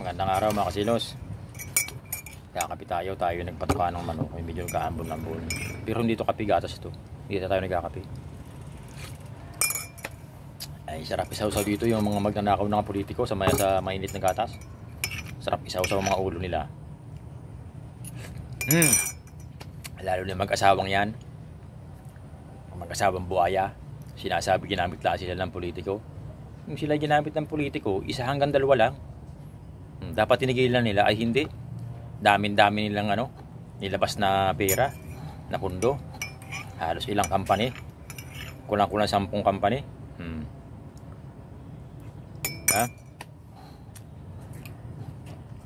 Magandang araw mga kasilos. Kakapi tayo nagpatuka ng manok. May medyo kaambon-ambon. Pero hindi ito kapi gatas ito. Dito tayo nagkakapi. Ay sarap isaw-saw dito yung mga magnanakaw ng politiko sa mainit na gatas. Sarap isaw-saw mga ulo nila. Lalo na mag-asawang yan. Mag-asawang buhaya. Sinasabi ginamit lang sila ng politiko. Yung sila ginamit ng politiko, isa hanggang dalawa lang. Dapat tinigilan nila ay hindi. Dami nilang nilabas na pera na pundo. Halos ilang company. Kulang-kulang 10 company.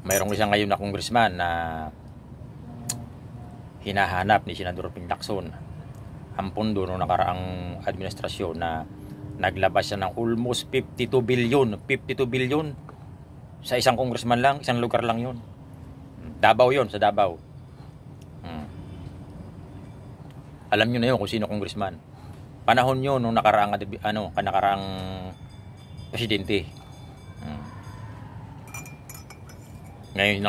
Mayroong isang ngayon na congressman na hinahanap ni Senador Ping Lacson ang pundo noong nakaraang administrasyon na naglabas siya ng almost 52 billion sa isang congressman lang, isang lugar lang yun. Davao yun, sa Davao. Alam nyo na yun kung sino congressman. Panahon yun nung nakaraang presidente. Ngayon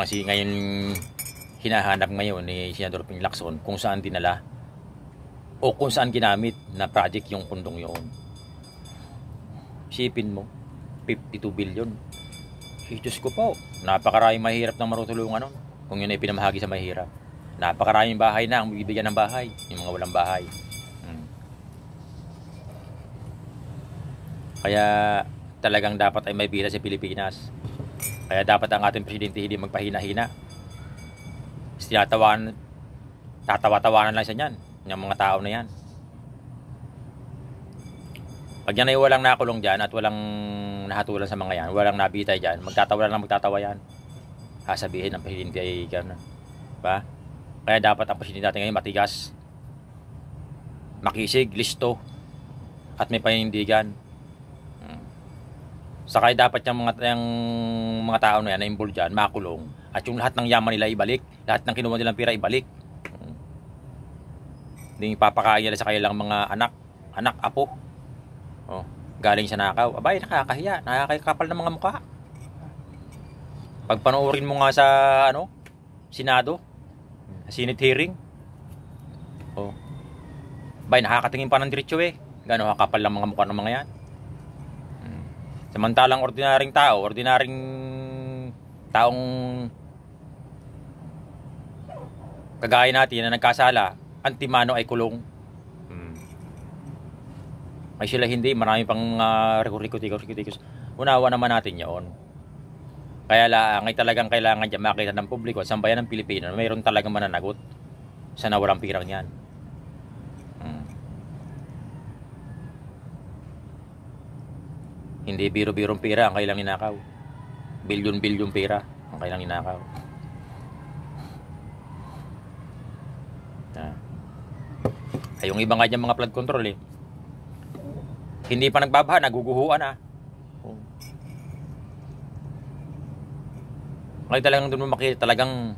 hinahanap ngayon ni Senador Ping Lacson kung saan dinala o kung saan ginamit na project yung pundong yun. Isipin mo, 52 billion. Diyos ko po, napakaraming mahirap na marutulungan nun. Kung yun ay pinamahagi sa mahirap. Napakaraming bahay na ang bibigyan ng bahay. Yung mga walang bahay. Kaya talagang dapat ay may bida sa Pilipinas. Kaya dapat ang ating presidente hindi magpahina-hina. Tatawa-tawanan lang siya niyan. Yung mga tao na yan. Pag yan ay walang nakulong dyan at walang nahatulan sa mga yan, walang nabitay dyan, magtatawa yan. Sasabihin ng presidente ay gano'n. Ba? Kaya dapat ang presidente natin ngayon matigas, makisig, listo, at may panindigan. Saka dapat yung mga tao na yan na involved dyan, makulong. At yung lahat ng yaman nila ibalik, lahat ng kinuha nilang pera ibalik. Hindi papakain nila sa kanilang mga anak, apo. Galing sa nakaw. Abay, nakakahiya. Nakakakapal ng mga mukha. Pag panoorin mo nga sa Senado, Senate hearing. Abay, nakakatingin pa ng diretso eh. Gano'n kakapal ng mga mukha ng mga yan. Samantalang ordinaryong taong kagaya natin na nagkasala, antimano ay kulong. Ay sila hindi, marami pang rekurikos. Unawa naman natin yun. Kaya lang ay talagang kailangan dyan makita ng publiko at sambayan ng Pilipino na mayroon talagang mananagot sa nawalang pirang yan. Hindi biro-birong pera ang kailang ninakaw. Bilyon-bilyon pera ang kailang ninakaw. Ay yung iba nga dyan mga flood control eh. Hindi pa nagbabaha, naguguhuan Ngayon talagang doon mo makita talagang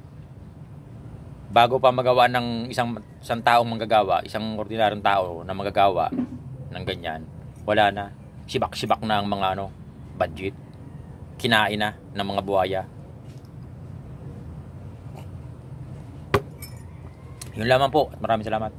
bago pa magawa ng isang taong manggagawa, isang ordinaryong tao na manggagawa ng ganyan, wala na. Sibak-sibak na ang mga budget. Kinain na ng mga buhaya. Yun lamang po at maraming salamat.